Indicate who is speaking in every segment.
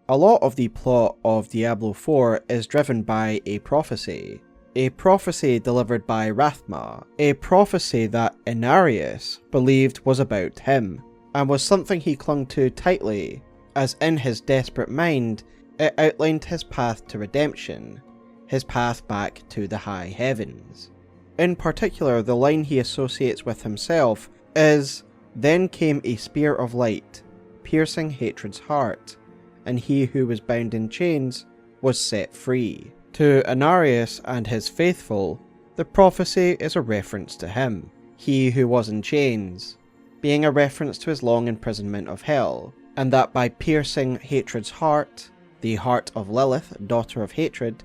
Speaker 1: A lot of the plot of Diablo IV is driven by a prophecy delivered by Rathma, a prophecy that Inarius believed was about him, and was something he clung to tightly, as in his desperate mind, it outlined his path to redemption, his path back to the high heavens. In particular, the line he associates with himself is, "Then came a spear of light, piercing hatred's heart, and he who was bound in chains was set free." To Inarius and his faithful, the prophecy is a reference to him, he who was in chains, being a reference to his long imprisonment of hell, and that by piercing hatred's heart, the heart of Lilith, daughter of hatred,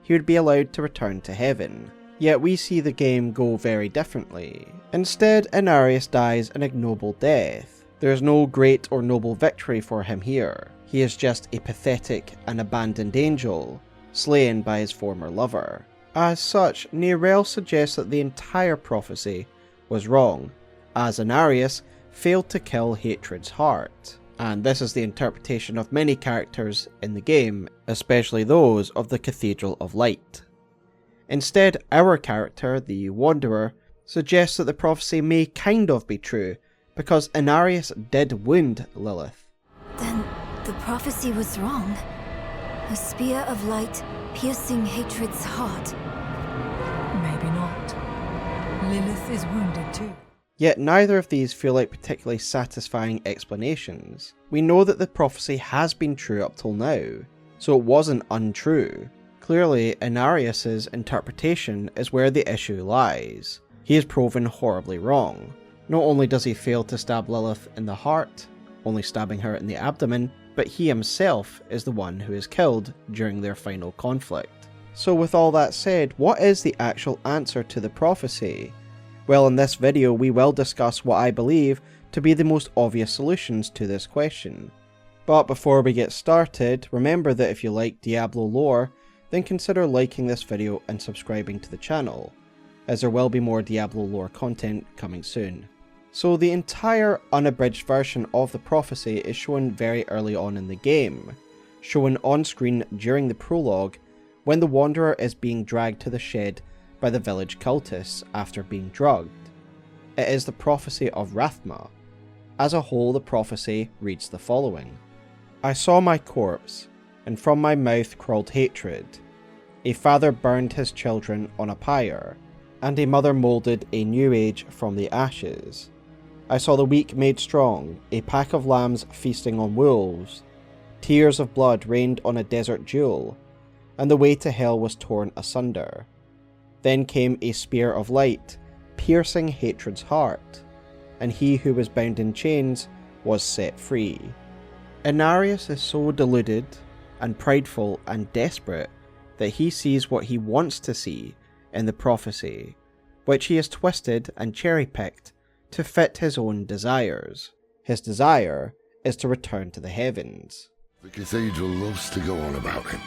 Speaker 1: he would be allowed to return to heaven. Yet we see the game go very differently. Instead, Inarius dies an ignoble death. There is no great or noble victory for him here. He is just a pathetic and abandoned angel, slain by his former lover. As such, Nearel suggests that the entire prophecy was wrong, as Inarius failed to kill hatred's heart. And this is the interpretation of many characters in the game, especially those of the Cathedral of Light. Instead, our character, the Wanderer, suggests that the prophecy may kind of be true, because Inarius did wound Lilith.
Speaker 2: Then the prophecy was wrong. A spear of light piercing hatred's heart.
Speaker 3: Maybe not. Lilith is wounded too.
Speaker 1: Yet neither of these feel like particularly satisfying explanations. We know that the prophecy has been true up till now, so it wasn't untrue. Clearly, Inarius' interpretation is where the issue lies. He is proven horribly wrong. Not only does he fail to stab Lilith in the heart, only stabbing her in the abdomen, but he himself is the one who is killed during their final conflict. So with all that said, what is the actual answer to the prophecy? Well, in this video we will discuss what I believe to be the most obvious solutions to this question. But before we get started, remember that if you like Diablo lore, then consider liking this video and subscribing to the channel, as there will be more Diablo lore content coming soon. So the entire unabridged version of the prophecy is shown very early on in the game, shown on screen during the prologue when the Wanderer is being dragged to the shed by the village cultists after being drugged. It is the Prophecy of Rathma. As a whole, the prophecy reads the following. "I saw my corpse, and from my mouth crawled hatred. A father burned his children on a pyre, and a mother moulded a new age from the ashes. I saw the weak made strong, a pack of lambs feasting on wolves. Tears of blood rained on a desert jewel, and the way to hell was torn asunder. Then came a spear of light, piercing hatred's heart, and he who was bound in chains was set free." Inarius is so deluded and prideful and desperate that he sees what he wants to see in the prophecy, which he has twisted and cherry-picked to fit his own desires. His desire is to return to the heavens.
Speaker 4: The Cathedral loves to go on about him.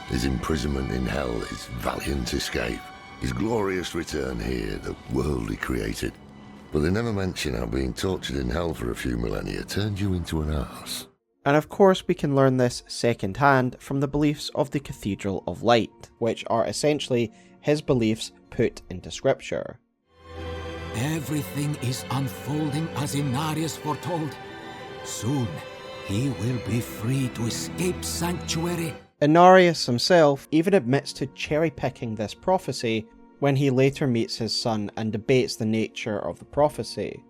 Speaker 4: His imprisonment in hell, his valiant escape, his glorious return here, the world he created. But they never mention how being tortured in hell for a few millennia turned you into an arse.
Speaker 1: And of course we can learn this second hand from the beliefs of the Cathedral of Light, which are essentially his beliefs put into scripture.
Speaker 5: Everything is unfolding as Inarius foretold. Soon, he will be free to escape sanctuary.
Speaker 1: Inarius himself even admits to cherry-picking this prophecy when he later meets his son and debates the nature of the prophecy.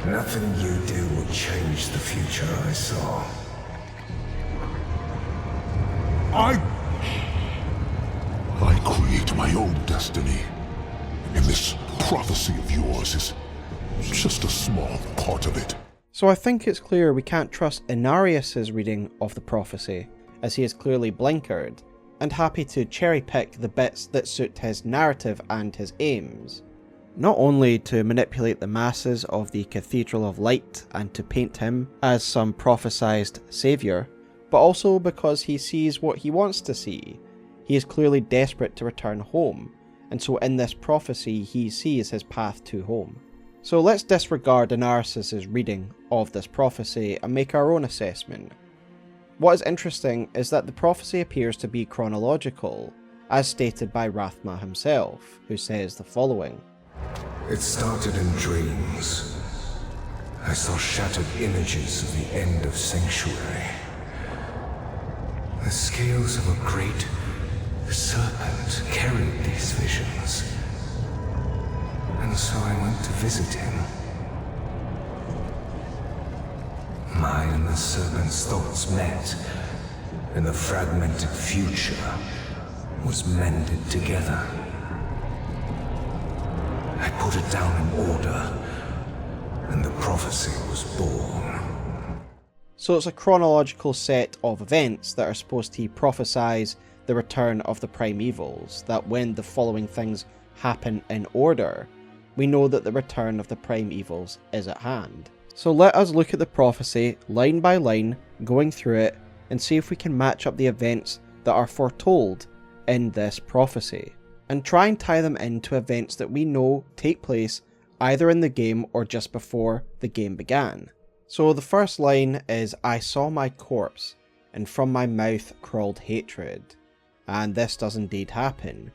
Speaker 6: "Nothing you do will change the future I saw."
Speaker 7: I create my own destiny, and this prophecy of yours is just a small part of it.
Speaker 1: So I think it's clear we can't trust Inarius' reading of the prophecy, as he is clearly blinkered, and happy to cherry-pick the bits that suit his narrative and his aims. Not only to manipulate the masses of the Cathedral of Light and to paint him as some prophesized saviour, but also because he sees what he wants to see. He is clearly desperate to return home, and so in this prophecy he sees his path to home. So let's disregard Inarius' reading of this prophecy and make our own assessment. What is interesting is that the prophecy appears to be chronological, as stated by Rathma himself, who says the following.
Speaker 6: It started in dreams. I saw shattered images of the end of Sanctuary. The scales of a great serpent carried these visions. And so I went to visit him. Mine and the serpent's thoughts met, and the fragmented future was mended together. I put it down in order, and the prophecy was born.
Speaker 1: So it's a chronological set of events that are supposed to prophesize the return of the primevals, that when the following things happen in order, we know that the return of the primevals is at hand. So let us look at the prophecy line by line, going through it, and see if we can match up the events that are foretold in this prophecy, and try and tie them into events that we know take place either in the game or just before the game began. So the first line is, I saw my corpse, and from my mouth crawled hatred. And this does indeed happen.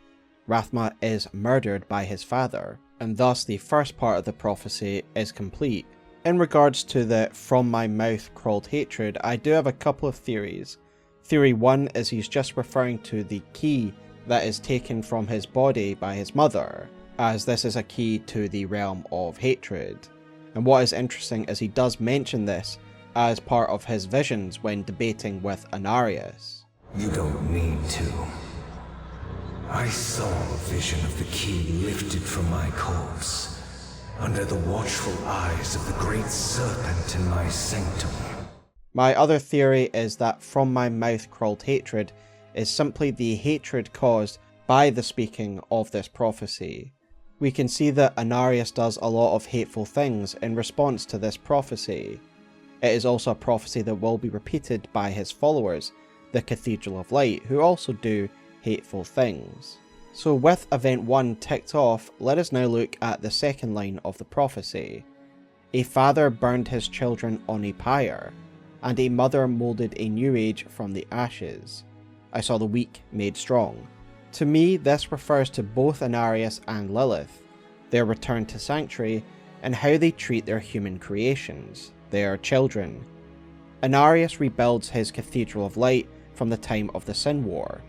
Speaker 1: Rathma is murdered by his father, and thus the first part of the prophecy is complete. In regards to the from my mouth crawled hatred, I do have a couple of theories. Theory 1 is he's just referring to the key that is taken from his body by his mother, as this is a key to the realm of hatred. And what is interesting is he does mention this as part of his visions when debating with Inarius.
Speaker 6: You don't need to. I saw a vision of the key lifted from my corpse, under the watchful eyes of the great serpent in my sanctum.
Speaker 1: My other theory is that from my mouth crawled hatred is simply the hatred caused by the speaking of this prophecy. We can see that Inarius does a lot of hateful things in response to this prophecy. It is also a prophecy that will be repeated by his followers, the Cathedral of Light, who also do hateful things. So with event 1 ticked off, let us now look at the second line of the prophecy. A father burned his children on a pyre, and a mother moulded a new age from the ashes. I saw the weak made strong. To me, this refers to both Inarius and Lilith, their return to Sanctuary, and how they treat their human creations, their children. Inarius rebuilds his Cathedral of Light from the time of the Sin War,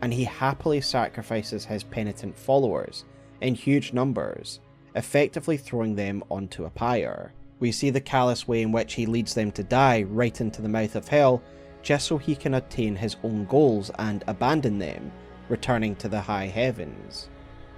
Speaker 1: and he happily sacrifices his penitent followers in huge numbers, effectively throwing them onto a pyre. We see the callous way in which he leads them to die right into the mouth of hell, just so he can attain his own goals and abandon them, returning to the high heavens.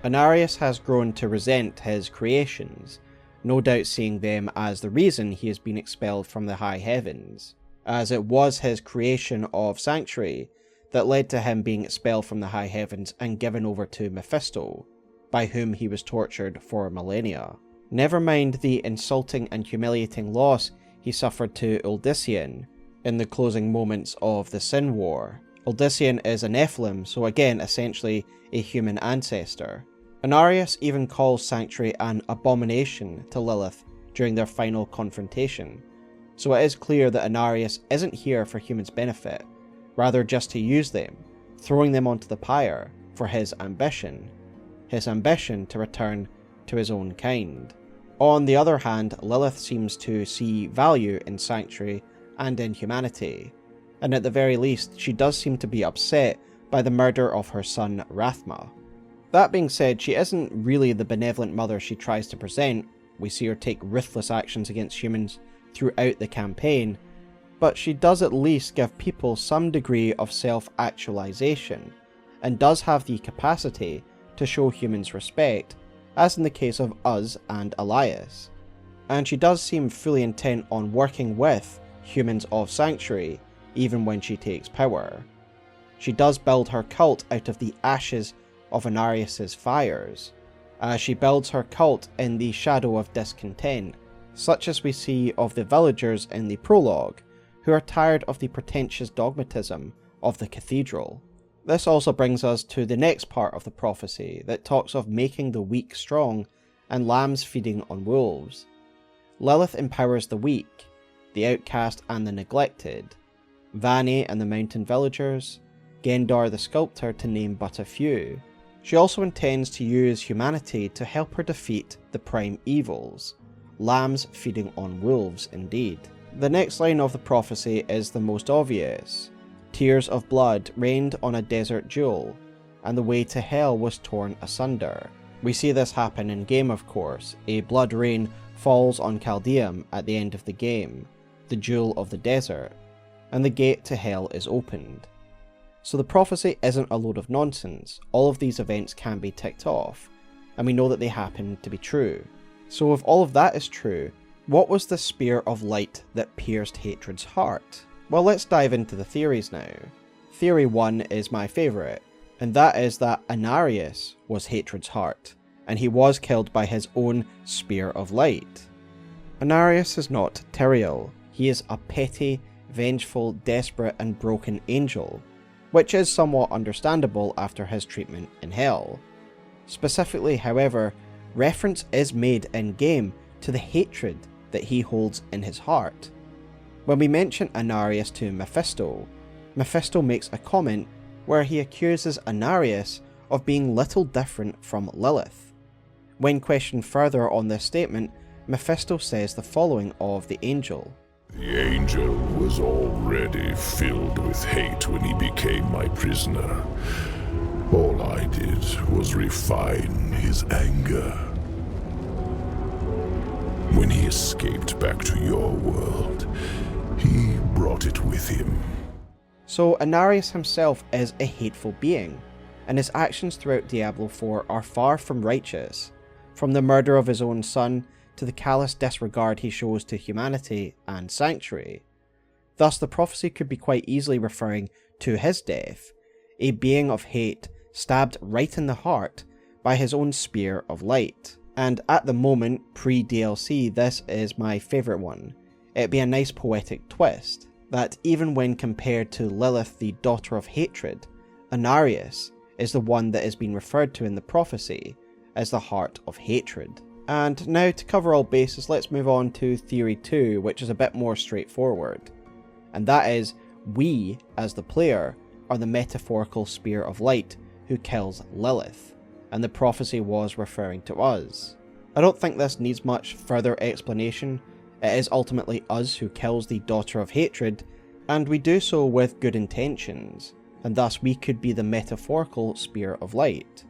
Speaker 1: Inarius has grown to resent his creations, no doubt seeing them as the reason he has been expelled from the high heavens, as it was his creation of Sanctuary that led to him being expelled from the high heavens and given over to Mephisto, by whom he was tortured for millennia. Never mind the insulting and humiliating loss he suffered to Uldyssian in the closing moments of the Sin War. Uldyssian is a Nephilim, so again essentially a human ancestor. Inarius even calls Sanctuary an abomination to Lilith during their final confrontation, so it is clear that Inarius isn't here for humans' benefit, rather just to use them, throwing them onto the pyre for his ambition to return to his own kind. On the other hand, Lilith seems to see value in Sanctuary and in humanity, and at the very least she does seem to be upset by the murder of her son Rathma. That being said, she isn't really the benevolent mother she tries to present. We see her take ruthless actions against humans throughout the campaign, but she does at least give people some degree of self-actualization, and does have the capacity to show humans respect, as in the case of Uz and Elias. And she does seem fully intent on working with humans of Sanctuary, even when she takes power. She does build her cult out of the ashes of Inarius' fires, as she builds her cult in the shadow of discontent, such as we see of the villagers in the prologue, who are tired of the pretentious dogmatism of the Cathedral. This also brings us to the next part of the prophecy that talks of making the weak strong and lambs feeding on wolves. Lilith empowers the weak, the outcast and the neglected. Vani and the mountain villagers, Gendar the sculptor to name but a few. She also intends to use humanity to help her defeat the prime evils, lambs feeding on wolves indeed. The next line of the prophecy is the most obvious. Tears of blood rained on a desert jewel, and the way to hell was torn asunder. We see this happen in game, of course. A blood rain falls on Caldeum at the end of the game, the jewel of the desert, and the gate to hell is opened. So the prophecy isn't a load of nonsense. All of these events can be ticked off, and we know that they happen to be true. So if all of that is true, what was the spear of light that pierced Hatred's heart? Well, let's dive into the theories now. Theory 1 is my favourite, and that is that Inarius was Hatred's heart, and he was killed by his own spear of light. Inarius is not Tyrael. He is a petty, vengeful, desperate and broken angel, which is somewhat understandable after his treatment in hell. Specifically, however, reference is made in-game to the hatred that he holds in his heart. When we mention Inarius to Mephisto, Mephisto makes a comment where he accuses Inarius of being little different from Lilith. When questioned further on this statement, Mephisto says the following of the angel.
Speaker 7: The angel was already filled with hate when he became my prisoner. All I did was refine his anger. When he escaped back to your world, he brought it with him.
Speaker 1: So Inarius himself is a hateful being, and his actions throughout Diablo IV are far from righteous, from the murder of his own son to the callous disregard he shows to humanity and Sanctuary. Thus the prophecy could be quite easily referring to his death, a being of hate stabbed right in the heart by his own spear of light. And at the moment, pre-DLC, this is my favourite one. It'd be a nice poetic twist, that even when compared to Lilith, the daughter of hatred, Inarius is the one that is being referred to in the prophecy as the heart of hatred. And now, to cover all bases, let's move on to Theory 2, which is a bit more straightforward. And that is, we, as the player, are the metaphorical spear of light who kills Lilith, and the prophecy was referring to us. I don't think this needs much further explanation. It is ultimately us who kills the daughter of hatred, and we do so with good intentions, and thus we could be the metaphorical spear of light.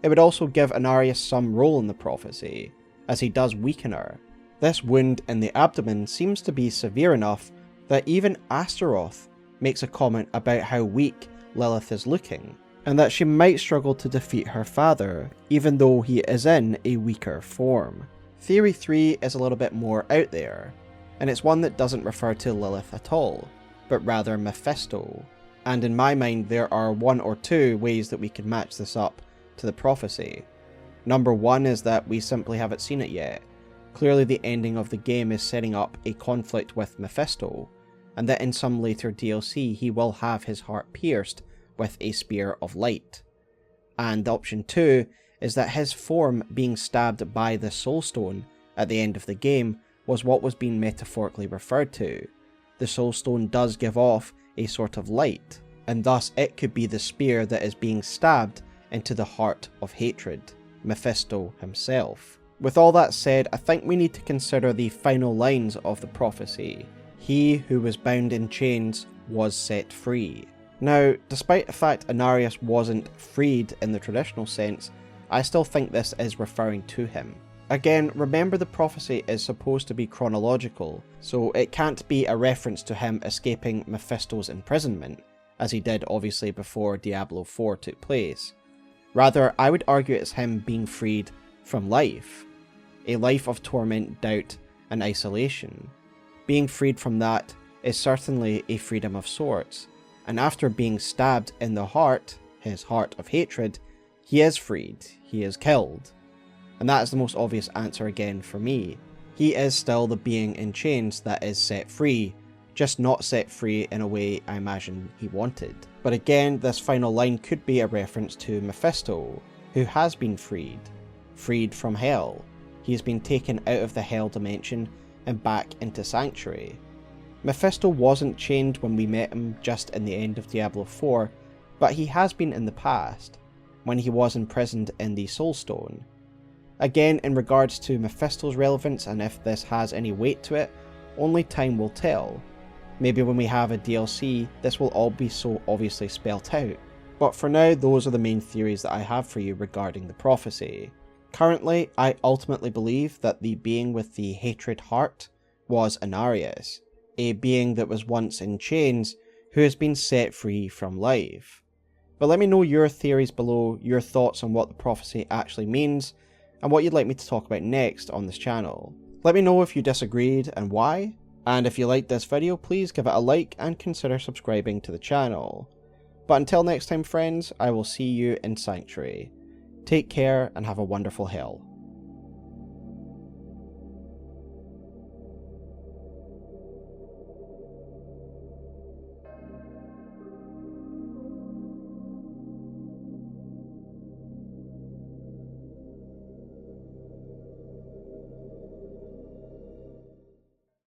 Speaker 1: It would also give Inarius some role in the prophecy, as he does weaken her. This wound in the abdomen seems to be severe enough that even Astaroth makes a comment about how weak Lilith is looking, and that she might struggle to defeat her father, even though he is in a weaker form. Theory 3 is a little bit more out there, and it's one that doesn't refer to Lilith at all, but rather Mephisto. And in my mind, there are one or two ways that we could match this up to the prophecy. Number 1 is that we simply haven't seen it yet. Clearly the ending of the game is setting up a conflict with Mephisto, and that in some later DLC he will have his heart pierced with a spear of light. And option 2 is that his form being stabbed by the Soul Stone at the end of the game was what was being metaphorically referred to. The Soul Stone does give off a sort of light, and thus it could be the spear that is being stabbed into the heart of hatred, Mephisto himself. With all that said, I think we need to consider the final lines of the prophecy. He who was bound in chains was set free. Now, despite the fact Inarius wasn't freed in the traditional sense, I still think this is referring to him. Again, remember the prophecy is supposed to be chronological, so it can't be a reference to him escaping Mephisto's imprisonment, as he did obviously before Diablo IV took place. Rather, I would argue it's him being freed from life. A life of torment, doubt, and isolation. Being freed from that is certainly a freedom of sorts, and after being stabbed in the heart, his heart of hatred, he is freed, he is killed. And that is the most obvious answer again for me. He is still the being in chains that is set free, just not set free in a way I imagine he wanted. But again, this final line could be a reference to Mephisto, who has been freed from hell. He has been taken out of the hell dimension and back into Sanctuary. Mephisto wasn't chained when we met him just in the end of Diablo IV, but he has been in the past, when he was imprisoned in the Soulstone. Again, in regards to Mephisto's relevance and if this has any weight to it, only time will tell. Maybe when we have a DLC, this will all be so obviously spelt out. But for now, those are the main theories that I have for you regarding the prophecy. Currently, I ultimately believe that the being with the hatred heart was Inarius, a being that was once in chains who has been set free from life. But let me know your theories below, your thoughts on what the prophecy actually means, and what you'd like me to talk about next on this channel. Let me know if you disagreed and why, and if you liked this video, please give it a like and consider subscribing to the channel. But until next time friends, I will see you in Sanctuary. Take care and have a wonderful hell.